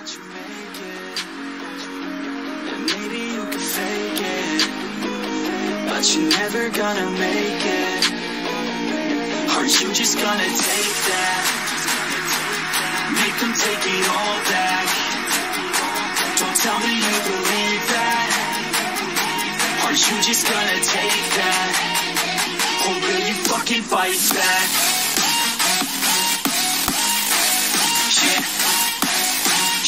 that you make it, and maybe you can fake it, but you're never gonna make it. Aren't you just gonna take that? Make them take it all back. Don't tell me you believe that. Aren't you just gonna take that? Or will you fucking fight back? Yeah.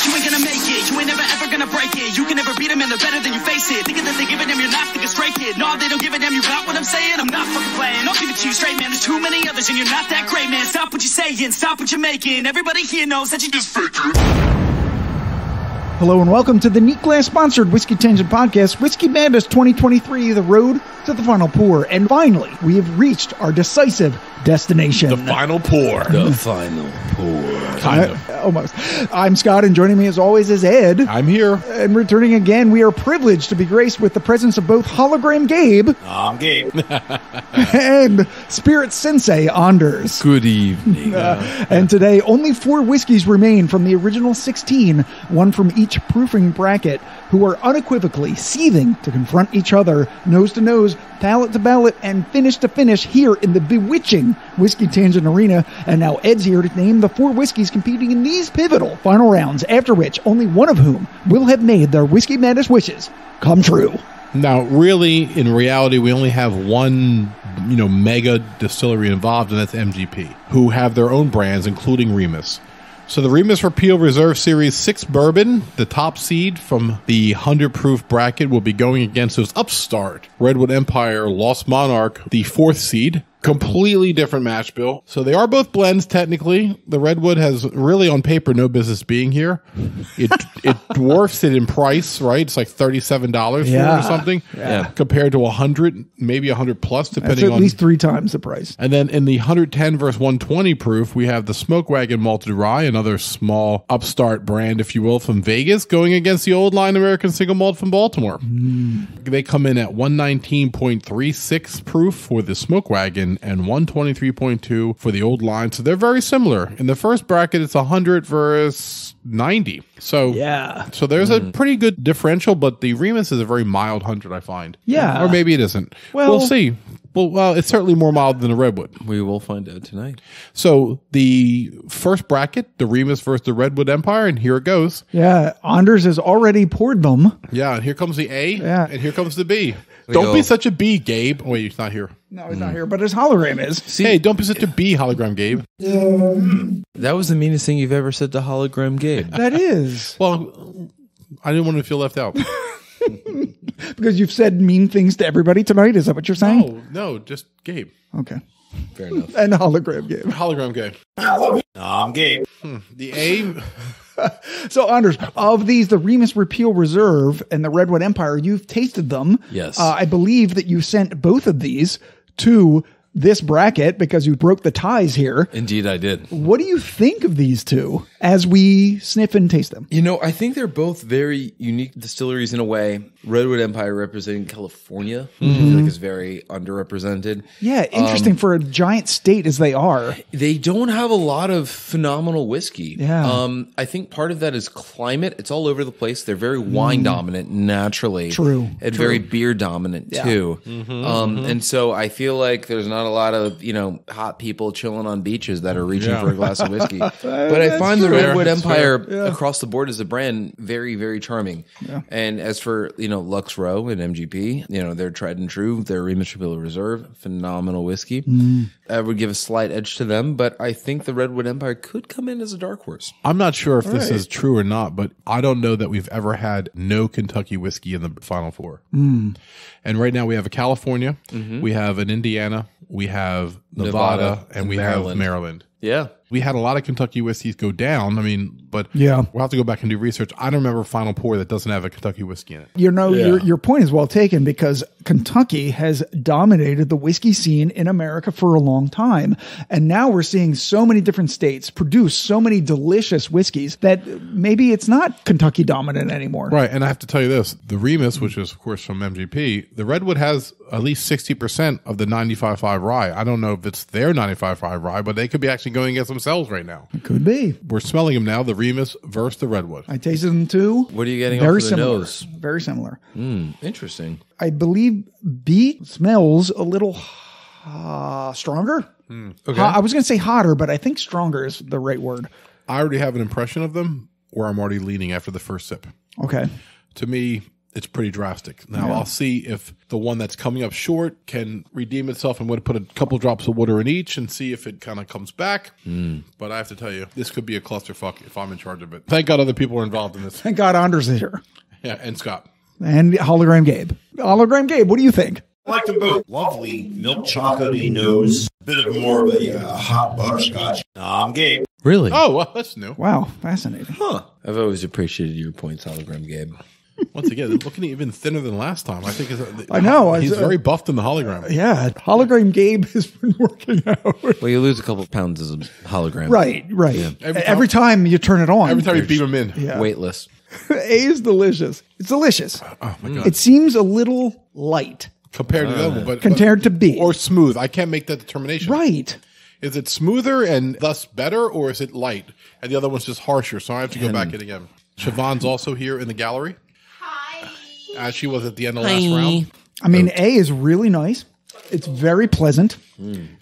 You ain't gonna make it, you ain't never ever gonna break it. You can never beat them and they're better than you face it. Thinking that they give a damn, you're not thinking straight, kid. No, they don't give a damn, you got what I'm saying? I'm not fucking playing, I'll give it to you straight, man. There's too many others and you're not that great, man. Stop what you're saying, stop what you're making. Everybody here knows that you just faking. Hello and welcome to the Neat Glass sponsored Whiskey Tangent Podcast, Whiskey Madness 2023, the road to the final pour. And finally, we have reached our decisive destination. The final pour. The final pour. Almost. I'm Scott, and joining me as always is Ed. I'm here. And returning again, we are privileged to be graced with the presence of both Hologram Gabe. I'm Gabe. And Spirit Sensei Anders. Good evening. And today, only 4 whiskeys remain from the original 16, one from each proofing bracket, who are unequivocally seething to confront each other, nose to nose, palate to palate, and finish to finish here in the bewitching Whiskey Tangent Arena. And now Ed's here to name the 4 whiskeys competing in these pivotal final rounds, after which only one of whom will have made their Whiskey Madness wishes come true. Now, really, in reality, we only have one, mega-distillery involved, and that's MGP, who have their own brands, including Remus. So the Remus Repeal Reserve Series 6 Bourbon, the top seed from the 100 proof bracket, will be going against those upstart Redwood Empire Lost Monarch, the 4th seed. Completely different match bill. So they are both blends, technically. The Redwood has really, on paper, no business being here. It dwarfs it in price, right? It's like $37 for it or something. Yeah. Compared to 100, maybe 100 plus, depending That's on... at least 3 times the price. And then in the 110 versus 120 proof, we have the Wagon Malted Rye, another small upstart brand, if you will, from Vegas, going against the old line American Single Malt from Baltimore. They come in at 119.36 proof for the Wagon and 123.2 for the old line. So they're very similar. In the first bracket, it's 100 versus 90. So So there's a pretty good differential, but the Remus is a very mild 100, I find. Yeah. Or maybe it isn't. Well, we'll see. Well, it's certainly more mild than the Redwood. We will find out tonight. So the first bracket, the Remus versus the Redwood Empire, and here it goes. Yeah, Anders has already poured them. Yeah, and here comes the A, and here comes the B. We Don't go. be such a B, Gabe. Oh, wait, he's not here. No, he's not here, but his hologram is. Hey, don't be such a B, Hologram Gabe. That was the meanest thing you've ever said to Hologram Gabe. That is. Well, I didn't want to feel left out. Because you've said mean things to everybody tonight? Is that what you're saying? No, just Gabe. Okay. Fair enough. And hologram Gabe. Hologram Gabe. I'm Gabe. The A... So, Anders, of these, the Remus Repeal Reserve and the Redwood Empire, you've tasted them. Yes. I believe that you sent both of these to this bracket because you broke the ties here. Indeed, I did. What do you think of these two as we sniff and taste them? I think they're both very unique distilleries in a way. Redwood Empire representing California, I feel like is very underrepresented. Yeah, interesting for a giant state as they are. They don't have a lot of phenomenal whiskey. Yeah. I think part of that is climate. It's all over the place. They're very wine dominant naturally. True. And very beer dominant too. And so I feel like there's not a lot of, hot people chilling on beaches that are reaching for a glass of whiskey. But I find the Redwood Empire across the board as a brand very, very charming. Yeah. And as for, Lux Row and MGP, they're tried and true. They're Remus Repeal Reserve, phenomenal whiskey. I would give a slight edge to them, but I think the Redwood Empire could come in as a dark horse. I'm not sure if this is true or not, but I don't know that we've ever had no Kentucky whiskey in the Final Four. And right now we have a California, we have an Indiana, we have Nevada, and we have Maryland. Yeah. We had a lot of Kentucky whiskeys go down. But we'll have to go back and do research. I don't remember a Final Pour that doesn't have a Kentucky whiskey in it. Your point is well taken because Kentucky has dominated the whiskey scene in America for a long time. And now we're seeing so many different states produce so many delicious whiskeys that maybe it's not Kentucky dominant anymore. Right. And I have to tell you this, the Remus, which is of course from MGP, the Redwood has at least 60% of the 95.5 rye. I don't know if it's their 95.5 rye, but they could be actually going against some ourselves right now. It could be. We're smelling them now, the Remus versus the Redwood. I tasted them too. What are you getting Very off of the similar. nose? Very similar. Interesting. I believe B smells a little stronger. Okay. I was going to say hotter, but I think stronger is the right word. I already have an impression of them where I'm already leaning after the first sip. Okay. To me, it's pretty drastic. Now, I'll see if the one that's coming up short can redeem itself. I'm going to put a couple drops of water in each and see if it kind of comes back. But I have to tell you, this could be a clusterfuck if I'm in charge of it. Thank God other people are involved in this. Thank God Anders is here. Yeah, and Scott. And Hologram Gabe. Hologram Gabe, what do you think? I like them both. Lovely milk chocolatey nose. Bit of more of a hot butterscotch. I'm Gabe. Really? Oh, well, that's new. Wow, fascinating. I've always appreciated your points, Hologram Gabe. Once again, looking even thinner than last time. I think I know. He's very buffed in the hologram. Yeah, Hologram Gabe has been working out. Well, you lose a couple pounds as a hologram. Right. Yeah. Every time you turn it on. Every time you beam him in. Yeah. Weightless. A is delicious. It's delicious. Oh, my God. It seems a little light Compared to the other one. But, compared to B. Or smooth. I can't make that determination. Right. Is it smoother and thus better, or is it light? And the other one's just harsher, so I have to go back in again. Siobhan's also here in the gallery. Hi. As she was at the end of last round. I mean, A is really nice. It's very pleasant.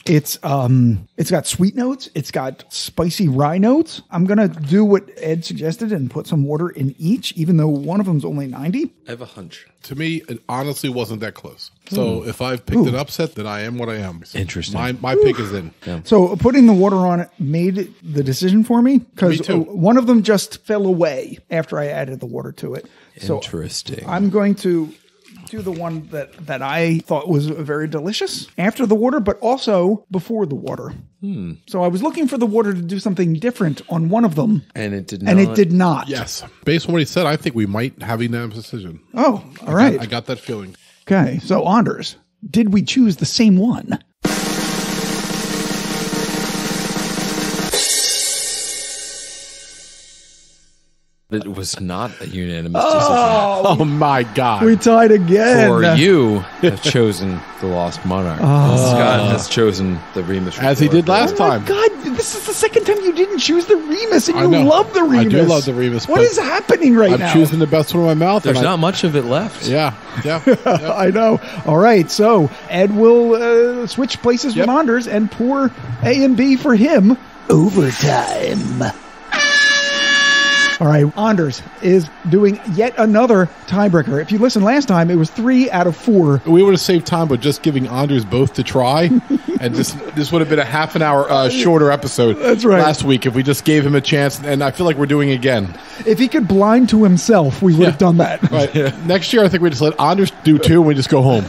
It's got sweet notes. It's got spicy rye notes. I'm gonna do what Ed suggested and put some water in each, even though one of them's only 90. I have a hunch. To me, it honestly wasn't that close. So if I've picked an upset, then I am what I am. Interesting. My pick is in. So putting the water on it made the decision for me Me because too. one of them just fell away after I added the water to it. So Interesting. I'm going to do the one that I thought was very delicious after the water, but also before the water. So I was looking for the water to do something different on one of them, And it did not. and it did not. Yes. Based on what he said, I think we might have a unanimous decision. Oh, all right. I got that feeling. Okay. So Anders, did we choose the same one? It was not a unanimous decision. Oh, my God. We tied again. Or you have chosen the Lost Monarch. Scott has chosen the Remus. As he did last Oh my time. God, this is the second time you didn't choose the Remus, and I you know. love the Remus. I do love the Remus, What but is happening right I'm now? choosing the best one in my mouth. There's and not much of it left. Yeah. I know. All right, so Ed will switch places Yep. with Anders and pour A and B for him. Overtime. All right, Anders is doing yet another tiebreaker. If you listened last time, it was 3 out of 4. We would have saved time by just giving Anders both to try, and this would have been a half an hour shorter episode. That's right. Last week, if we just gave him a chance, and I feel like we're doing it again. If he could blind to himself, we would have done that. Right. Next year, I think we just let Anders do 2, and we just go home.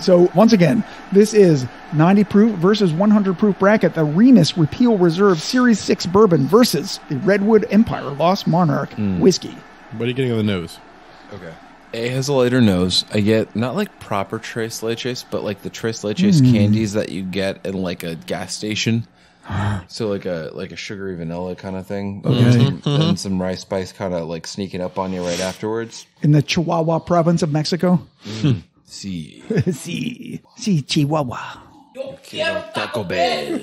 So once again, this is 90 proof versus 100 proof bracket. The Remus Repeal Reserve Series 6 Bourbon versus the Redwood Empire Lost Monarch whiskey. What are you getting on the nose? Okay. A has a lighter nose. I get not like proper tres leches, but like the tres leches candies that you get in like a gas station. So like a sugary vanilla kind of thing. And some rice spice kind of like sneaking up on you right afterwards. In the Chihuahua province of Mexico. See. Sí, Chihuahua. Taco Bell.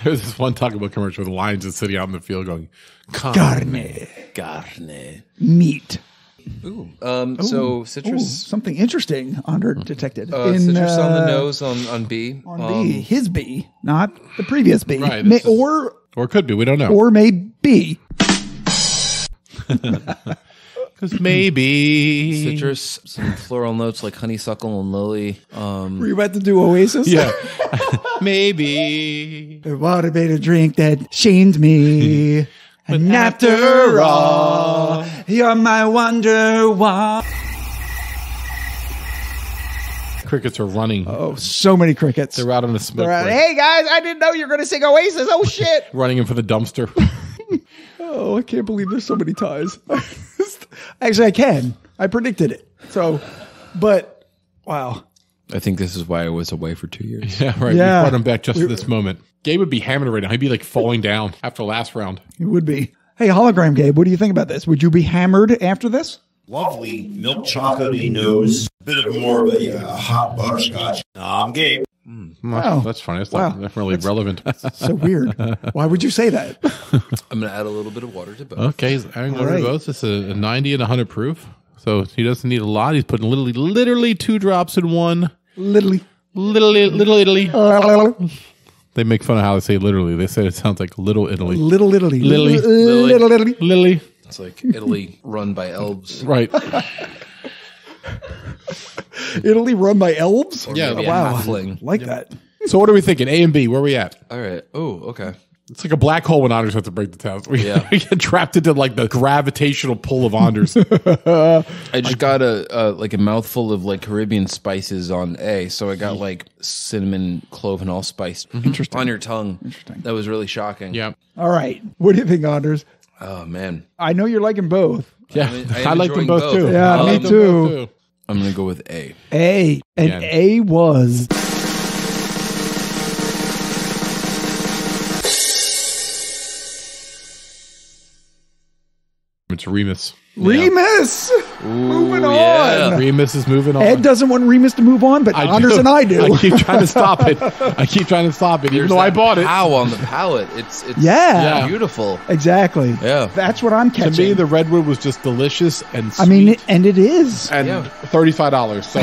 There's this one Taco Bell commercial with the lions just sitting out in the field going, Carne. Carne. Meat. So citrus. Something interesting Under detected. Citrus on the nose on B. On B. His B, not the previous B. Right, May, this is- or or could be, we don't know. or may be. Because maybe. Citrus, some floral notes like honeysuckle and lily. Were you about to do Oasis? Yeah. Maybe. I wanted made a drink that shamed me. And after all, you're my wonder wall. Crickets are running. Oh, so many crickets. They're out on the smoke They're out, break. hey guys, I didn't know you were going to sing Oasis. Oh shit. Running in for the dumpster. Oh, I can't believe there's so many ties. Actually, I can. I predicted it. So, but wow. I think this is why I was away for 2 years. Yeah, right. Yeah. We brought him back just for this moment. Gabe would be hammered right now. He'd be like falling down after last round. It would be. Hey, Hologram Gabe, what do you think about this? Would you be hammered after this? Lovely milk chocolatey nose. Bit of more of a hot butterscotch. I'm Gabe. Wow. That's funny. It's not really relevant. So weird. Why would you say that? I'm going to add a little bit of water to both. Okay, he's adding water to both. It's a 90 and 100 proof. So he doesn't need a lot. He's putting literally 2 drops in one. Little Italy. They make fun of how they say literally. They say it sounds like Little Italy. Little Italy. Little Italy. It's like Italy run by elves. Right. Italy run by elves? Yeah. Wow. Halfling. Like that. So what are we thinking? A and B, where are we at? All right. Oh, okay. It's like a black hole when Anders have to break the test. We get trapped into like the gravitational pull of Anders. I just got a mouthful of like Caribbean spices on A. So I got like cinnamon, clove, and allspice. Interesting. On your tongue. Interesting. That was really shocking. Yeah. All right. What do you think, Anders? Oh, man. I know you're liking both. Yeah. I like them both too. Yeah, me too. I'm going to go with A. A. And A was... It's Remus. Remus! Moving yeah. on. Remus is moving on. Ed doesn't want Remus to move on, but Anders and I do. I keep trying to stop it. Even though I bought it. Pow on the palate. It's Yeah. beautiful. Exactly. Yeah. That's what I'm catching. To me, the Redwood was just delicious and sweet. I mean, and it is. and Yeah. $35. So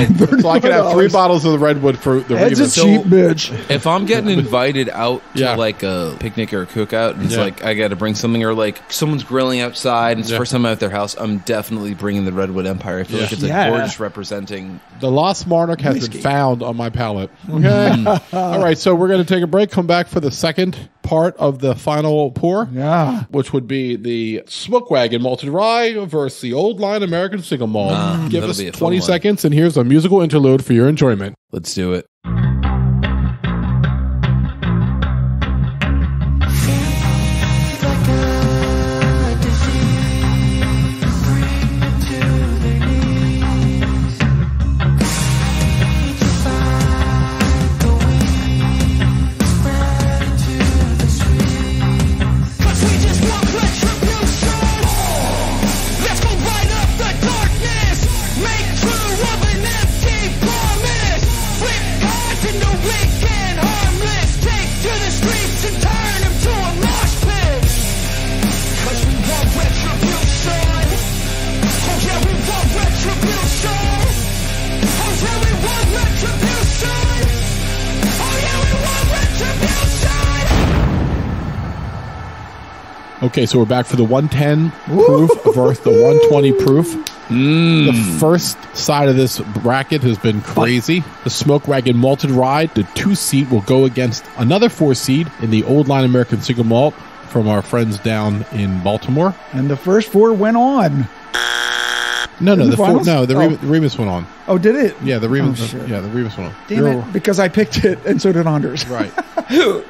I could have 3 bottles of the Redwood for the Ed's a Remus. cheap bitch. If I'm getting invited out to Yeah. like a picnic or a cookout, and it's Yeah. like I got to bring something, or like someone's grilling outside, and it's the first time I'm at their house, I'm definitely bringing the Redwood Empire. I feel like it's a gorgeous representing. The Lost Monarch has been found on my palate. Okay. All right, so we're going to take a break, come back for the second part of the final pour. Yeah. Which would be the Smoke Wagon Malted Rye versus the Old Line American Single Malt. Give that'll us be a fun 20 one. seconds, and here's a musical interlude for your enjoyment. Let's do it. Okay, so we're back for the 110 proof versus the 120 proof. The first side of this bracket has been crazy. The Smoke Wagon Malted Rye, the 2-seed, will go against another 4-seed in the Old Line American Single Malt from our friends down in Baltimore. And the first 4 went on. No, the finals? the Remus went on. Oh, did it? Yeah, the Remus. Oh, shit. Yeah, the Remus went on. Damn it. Because I picked it, and so did Anders. Right. I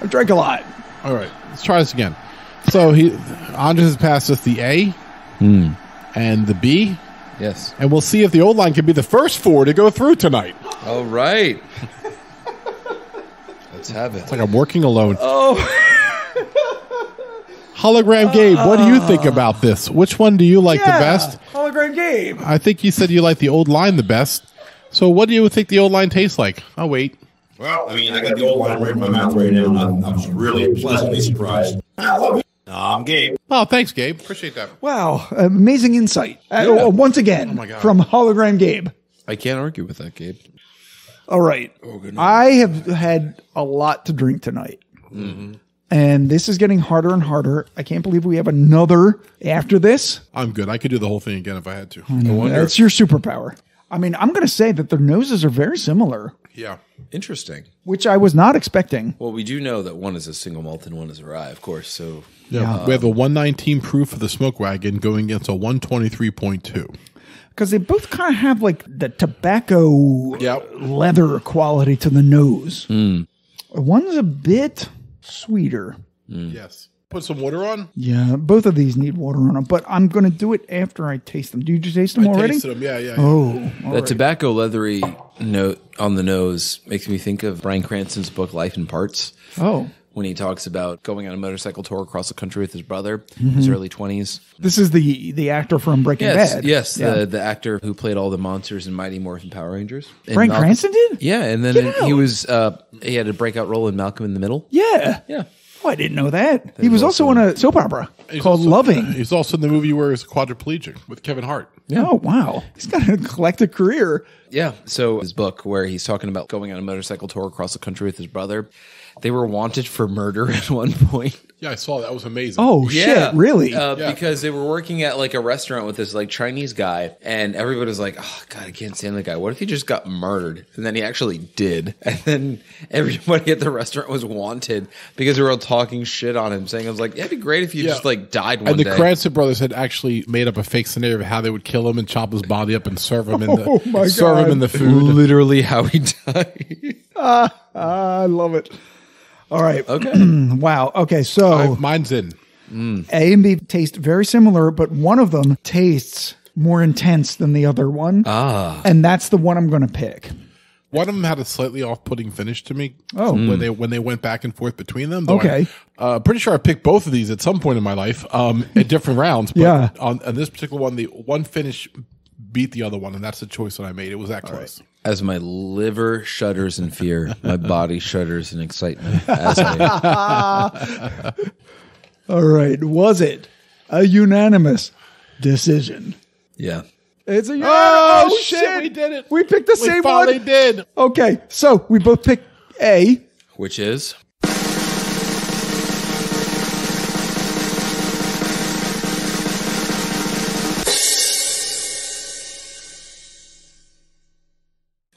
drank a lot. All right, let's try this again. So Anders has passed us the A and the B. Yes. And we'll see if the Old Line can be the first 4 to go through tonight. All right. Let's have it. It's like I'm working alone. Oh. Hologram Gabe, what do you think about this? Which one do you like the best? Hologram Gabe. I think you said you like the Old Line the best. So what do you think the Old Line tastes like? I'll wait. Well, I mean, I got the Old Line right in my mouth right now, and I was really pleasantly surprised. I love it. I'm Gabe. Oh, thanks, Gabe. Appreciate that. Wow. Amazing insight. Once again, my God. from Hologram Gabe. I can't argue with that, Gabe. All right. I have had a lot to drink tonight. And this is getting harder and harder. I can't believe we have another after this. I'm good. I could do the whole thing again if I had to. That's your superpower. I mean, I'm going to say that their noses are very similar, Yeah. Interesting. which I was not expecting. Well, we do know that one is a single malt and one is a rye, of course. So Yeah. We have a 119 proof of the Smoke Wagon going against a 123.2. Because they both kind of have like the tobacco leather quality to the nose. One's a bit sweeter. Yes. Put some water on? Yeah, both of these need water on them, but I'm going to do it after I taste them. Did you taste them already? Tasted them. Yeah. Oh, all that right. tobacco leathery note on the nose makes me think of Bryan Cranston's book Life in Parts, Oh, when he talks about going on a motorcycle tour across the country with his brother, his early 20s. This is the actor from Breaking Bad. Yes, the actor who played all the monsters in Mighty Morphin Power Rangers. Bryan Cranston did? Yeah, and then he was he had a breakout role in Malcolm in the Middle. Yeah. Yeah. Oh, I didn't know that. He was also in a soap opera called Loving. He's also in the movie where he's quadriplegic with Kevin Hart. Yeah. Oh, wow. He's got an eclectic career. Yeah. So his book where he's talking about going on a motorcycle tour across the country with his brother, they were wanted for murder at one point. Yeah, I saw that. Was amazing. Oh, shit. Really? Because they were working at like a restaurant with this like Chinese guy, and everybody was like, oh, God, I can't stand the guy. What if he just got murdered? And then he actually did. And then everybody at the restaurant was wanted because they were all talking shit on him, saying, I was like, yeah, it'd be great if you just like died one day. And the Cranston brothers had actually made up a fake scenario of how they would kill him and chop his body up and serve him in the food. Literally how he died. I love it. All right. Okay. Wow. Okay. So mine's in. A and B taste very similar, but one of them tastes more intense than the other one. And that's the one I'm going to pick. One of them had a slightly off-putting finish to me. Oh. When they went back and forth between them. Okay. Pretty sure I picked both of these at some point in my life at different rounds. But on this particular one, the one finish beat the other one, and that's the choice that I made. It was that close. As my liver shudders in fear, my body shudders in excitement. All right. Was it a unanimous decision? Yeah. It's a unanimous. Oh, shit. We did it. We picked the same one. We finally did. Okay. So we both picked A. Which is?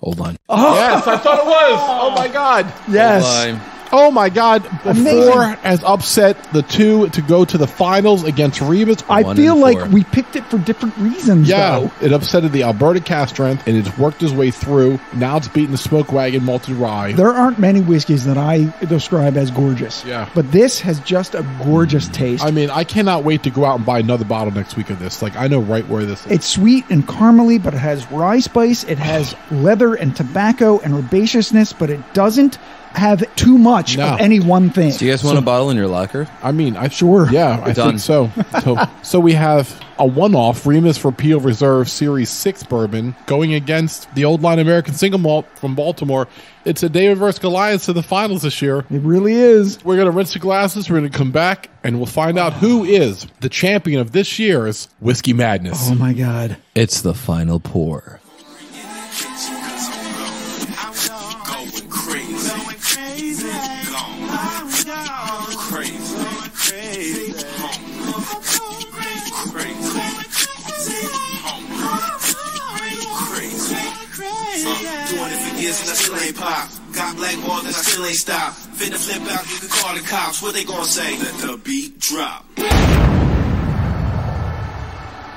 Old Line. Oh. Yes, I thought it was. Oh, my God. Yes. Old Line. Oh, my God. The Amazing. 4 has upset the 2 to go to the finals against Remus. I feel like we picked it for different reasons, though. It upsetted the Alberta cast strength, and it's worked its way through. Now it's beaten the Smoke Wagon Malted Rye. There aren't many whiskeys that I describe as gorgeous. Yeah. But this has just a gorgeous taste. I mean, I cannot wait to go out and buy another bottle next week of this. Like, I know right where this is. It's sweet and caramely, but it has rye spice. It has leather and tobacco and herbaceousness, but it doesn't have too much of any one thing. Do you guys want a bottle in your locker? I mean, Sure. Yeah, I think so. So we have a one-off Remus Repeal Reserve Series 6 bourbon going against the Old Line American Single Malt from Baltimore. It's a David versus Goliath to the finals this year. It really is. We're going to rinse the glasses. We're going to come back, and we'll find out who is the champion of this year's Whiskey Madness. Oh, my God. It's the final pour. And I still ain't pop. Got blackballed and I still ain't stop. Finna flip out, you can call the cops. What they gonna say? Let the beat drop.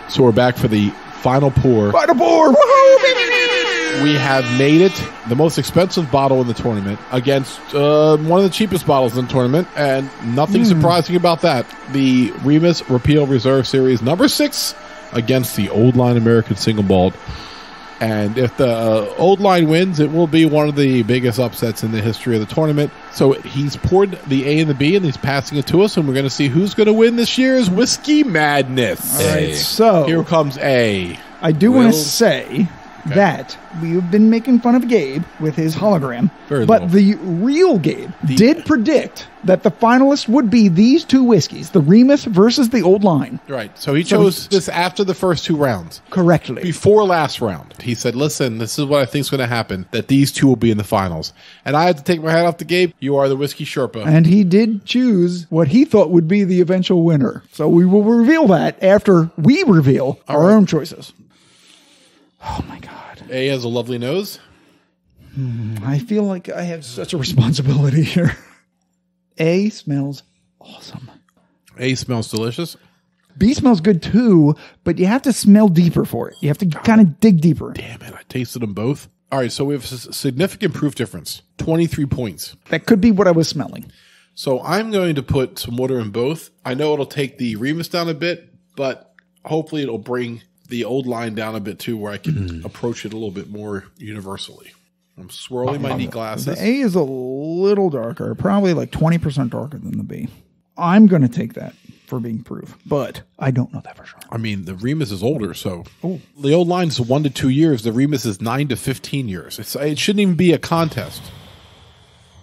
So we're back for the final pour. Final pour! Woohoo! We have made it the most expensive bottle in the tournament against one of the cheapest bottles in the tournament, and nothing surprising about that. The Remus Repeal Reserve Series number 6 against the Old Line American Single Malt. And if the Old Line wins, it will be one of the biggest upsets in the history of the tournament. So he's poured the A and the B, and he's passing it to us, and we're going to see who's going to win this year's Whiskey Madness. All right, so here comes A. I do want to say that we've been making fun of Gabe with his hologram, but the real Gabe did predict that the finalists would be these two whiskeys, the Remus versus the Old Line. Right. So he chose this after the first 2 rounds. Correctly. Before last round. He said, listen, this is what I think is going to happen, that these 2 will be in the finals. And I had to take my hat off to Gabe. You are the Whiskey Sherpa. And he did choose what he thought would be the eventual winner. So we will reveal that after we reveal our own choices. Oh, my God. A has a lovely nose. I feel like I have such a responsibility here. A smells awesome. A smells delicious. B smells good too, but you have to smell deeper for it. You have to kind of dig deeper. Damn it, I tasted them both. All right, so we have a significant proof difference. 23 points. That could be what I was smelling. So I'm going to put some water in both. I know it'll take the Remus down a bit, but hopefully it'll bring the Old Line down a bit too, where I can approach it a little bit more universally. I'm swirling my neat glasses. The A is a little darker, probably like 20% darker than the B. I'm going to take that for being proof, but I don't know that for sure. I mean, the Remus is older, so the old line is 1 to 2 years. The Remus is 9 to 15 years. It shouldn't even be a contest.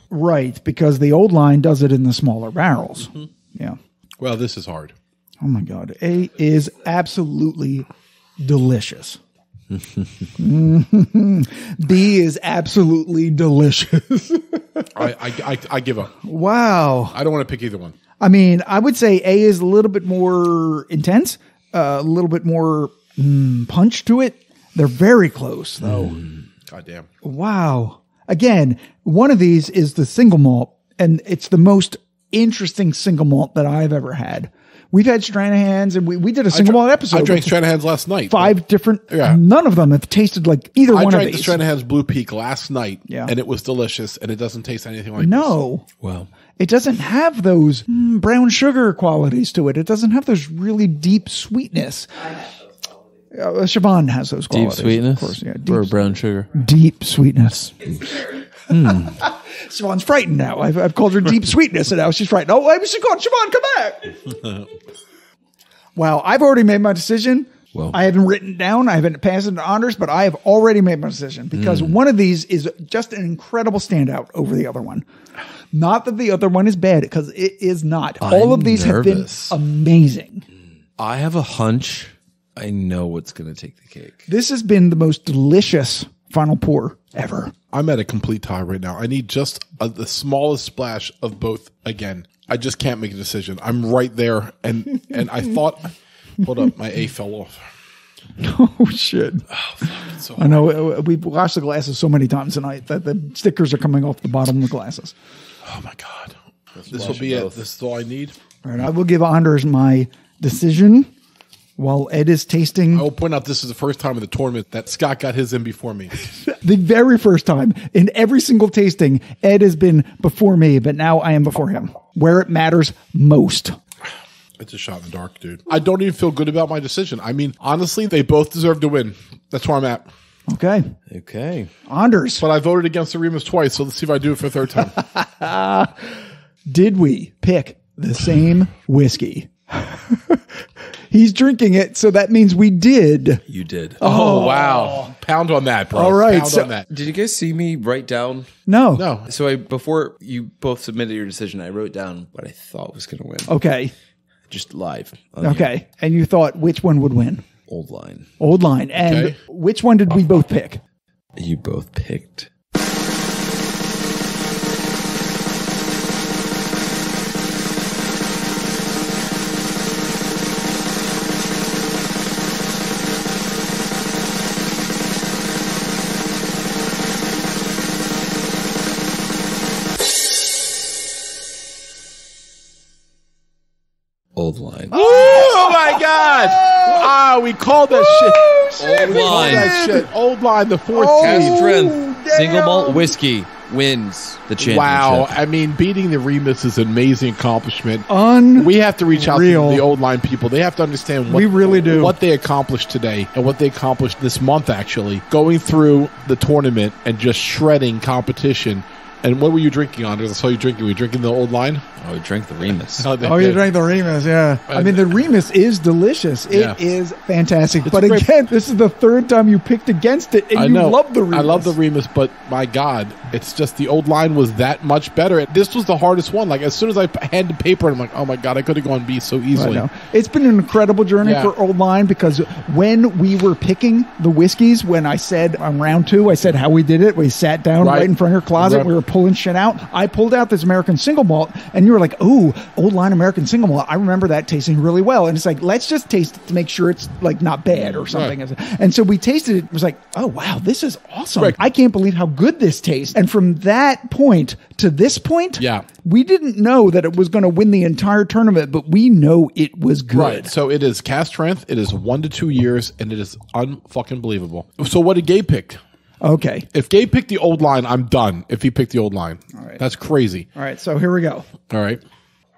Right, because the old line does it in the smaller barrels. Yeah. Well, this is hard. Oh my God. A is absolutely delicious. B is absolutely delicious. I give up. Wow. I don't want to pick either one. I mean, I would say A is a little bit more intense, a little bit more punch to it. They're very close, though. Goddamn. Wow. Again, one of these is the single malt, and it's the most interesting single malt that I've ever had. We've had Stranahan's, and we did a single malt episode. I drank Stranahan's last night. 5 different. None of them have tasted like either one of these. I drank the Stranahan's Blue Peak last night, Yeah. and it was delicious, and it doesn't taste anything like this. No. Wow. It doesn't have those brown sugar qualities to it. It doesn't have those really deep sweetness. Siobhan has those qualities. Deep sweetness? Of course, yeah. Or brown sugar? Deep sweetness. Siobhan's frightened now. I've called her deep sweetness, and now she's frightened. Oh, wait, she called Siobhan, come back. Wow, I've already made my decision. Well, I haven't written it down. I haven't passed it to Anders, but I have already made my decision because one of these is just an incredible standout over the other one. Not that the other one is bad, because it is not. All of these have been amazing. I have a hunch. I know what's going to take the cake. This has been the most delicious final pour ever. I'm at a complete tie right now. I need just the smallest splash of both again. I just can't make a decision. I'm right there, and I thought, hold up, my A fell off. Oh, shit. So I know. We've washed the glasses so many times tonight that the stickers are coming off the bottom of the glasses. Oh, my God. This will be it. This is all I need. All right, I will give Anders my decision while Ed is tasting. I will point out this is the first time in the tournament that Scott got his in before me. The very first time in every single tasting, Ed has been before me, but now I am before him, where it matters most. It's a shot in the dark, dude. I don't even feel good about my decision. I mean, honestly, they both deserve to win. That's where I'm at. Okay. Anders. But I voted against the Remus twice, so let's see if I do it for a third time. Did we pick the same whiskey? He's drinking it, so that means we did. You did. Oh, wow. Pound on that, bro. All right. Pound on that. Did you guys see me write down? No. So before you both submitted your decision, I wrote down what I thought was going to win. Okay. Just live. Okay. And you thought which one would win? Old line. Old line. And which one did we both pick? You both picked. Old line. Oh, my God. We called that shit. Old line. Old line, the fourth Cast seed. strength. Single malt whiskey wins the championship. Wow. I mean, beating the Remus is an amazing accomplishment. Unreal. We have to reach out to the old line people. They have to understand We really do. what they accomplished today and what they accomplished this month, actually. Going through the tournament and just shredding competition. And what were you drinking, Anders? I saw you drinking. Were you drinking the old line? Oh, we drank the Remus. Oh, you drank the Remus, yeah. I mean, the Remus is delicious. It is fantastic. But again, this is the third time you picked against it, and you love the Remus. I love the Remus, but my God, it's just the old line was that much better. This was the hardest one. Like, as soon as I handed paper, I'm like, oh my God, I could have gone B so easily. I know. It's been an incredible journey for Old Line, because when we were picking the whiskeys, when I said on round 2, I said how we did it. We sat down right in front of your closet. We were pulling shit out. I pulled out this American single malt, and you were like, oh, Old Line American single malt. I remember that tasting really well. And it's like, let's just taste it to make sure it's like not bad or something. And so we tasted it. It was like, oh, wow, this is awesome. Right. I can't believe how good this tastes. And from that point to this point, we didn't know that it was going to win the entire tournament, but we know it was good. Right. So it is cast strength. It is 1 to 2 years, and it is unfucking believable. So what did Gabe pick? Okay. If Gabe picked the old line, I'm done. If he picked the old line. All right. That's crazy. All right. So here we go. All right.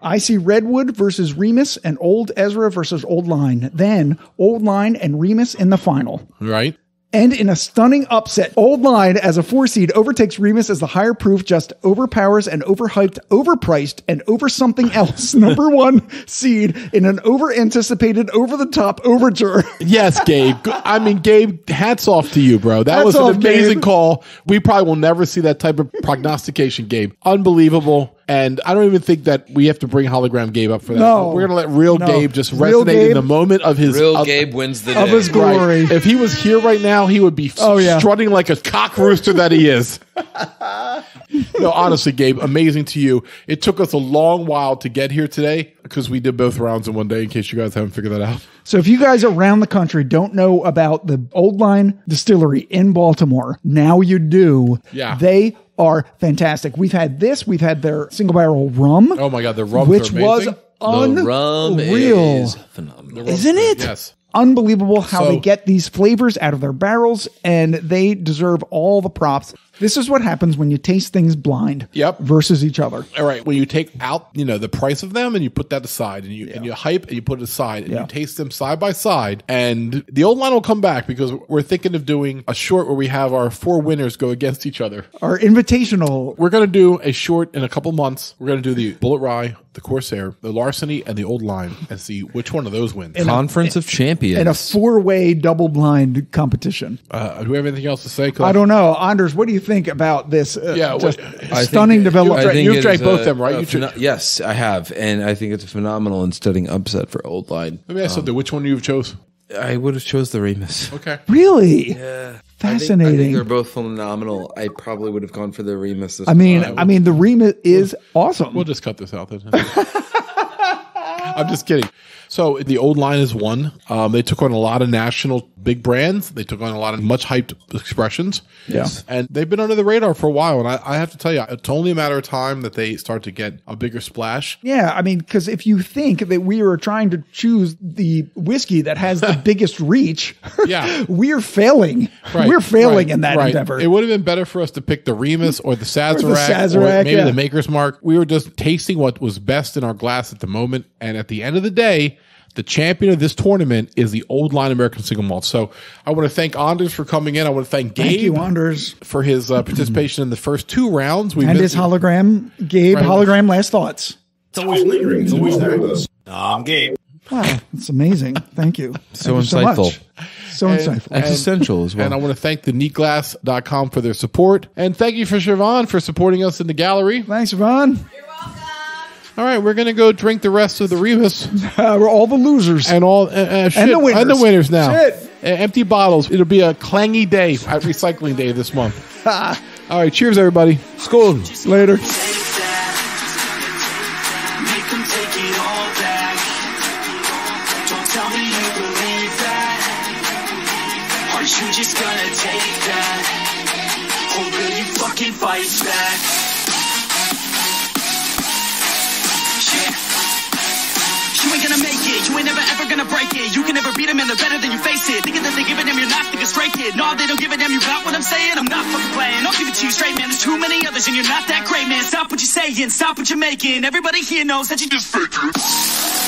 I see Redwood versus Remus and Old Ezra versus Old Line. Then Old Line and Remus in the final. Right. And in a stunning upset, Old Line as a 4 seed overtakes Remus as the higher proof, just overpowers and overhyped, overpriced, and over something else. Number 1 seed in an over-anticipated, over-the-top overture. Yes, Gabe. I mean, Gabe, hats off to you, bro. That was an amazing call. We probably will never see that type of prognostication, Gabe. Unbelievable. And I don't even think that we have to bring Hologram Gabe up for that. No. We're going to let real Gabe just resonate in the moment of his... Gabe wins the day. Of his glory. Right. If he was here right now, he would be strutting like a cock rooster that he is. No, honestly, Gabe, amazing to you. It took us a long while to get here today because we did both rounds in one day, in case you guys haven't figured that out. So if you guys around the country don't know about the Old Line Distillery in Baltimore, now you do. Yeah. They are fantastic. We've had their single barrel rum. Oh my God, the rum which was unreal. The rum is phenomenal. Isn't it? Yes. Unbelievable how they get these flavors out of their barrels, and they deserve all the props. This is what happens when you taste things blind versus each other. All right. When you take out, the price of them and you put that aside and you hype and you put it aside and you taste them side by side, and the Old Line will come back because we're thinking of doing a short where we have our 4 winners go against each other. Our invitational. We're going to do a short in a couple months. We're going to do the Bullet Rye, the Corsair, the Larceny, and the Old Line and see which one of those wins. Conference of Champions. In a 4-way double blind competition. Do we have anything else to say? I don't know. Anders, what do you think about this stunning development? You've drank both of them, right? Yes, I have. And I think it's a phenomenal and stunning upset for Old Line. Let me ask something. Which one you chose? I would have chose the Remus. Okay. Really? Yeah. Fascinating. I think they're both phenomenal. I probably would have gone for the Remus. I mean, the Remus is awesome. We'll just cut this out then. I'm just kidding. So the Old Line is one. They took on a lot of national big brands. They took on a lot of much hyped expressions. Yes. And they've been under the radar for a while. And I have to tell you, it's only a matter of time that they start to get a bigger splash. Yeah. I mean, because if you think that we are trying to choose the whiskey that has the biggest reach, we're failing. Right. We're failing in that endeavor. It would have been better for us to pick the Remus or the Sazerac or maybe the Maker's Mark. We were just tasting what was best in our glass at the moment. And at the end of the day, the champion of this tournament is the Old Line American Single Malt. So I want to thank Anders for coming in. I want to thank Gabe. Thank you, Anders, for his participation in the first 2 rounds. And his hologram, Gabe, hologram last thoughts. It's always lingering. It's always there with us. I'm Gabe. Wow, it's amazing. Thank you. So insightful. So insightful. Existential as well. And I want to thank the neatglass.com for their support. And thank you for Siobhan for supporting us in the gallery. Thanks, Siobhan. All right, we're going to go drink the rest of the Remus. We're all the losers. And all and the winners. And the winners now. Empty bottles. It'll be a clangy day at recycling day this month. All right, cheers, everybody. Skål. Later. Make them take it all back. Don't tell me you believe that. Aren't you just gonna take that? Or will you fucking fight back? You ain't gonna make it, you ain't never ever gonna break it. You can never beat them and they're better than you face it. Thinking that they give a damn, you're not thinking straight, kid. No, they don't give a damn, you got what I'm saying? I'm not fucking playing, I'll give it to you straight, man. There's too many others and you're not that great, man. Stop what you're saying, stop what you're making. Everybody here knows that you just fake it.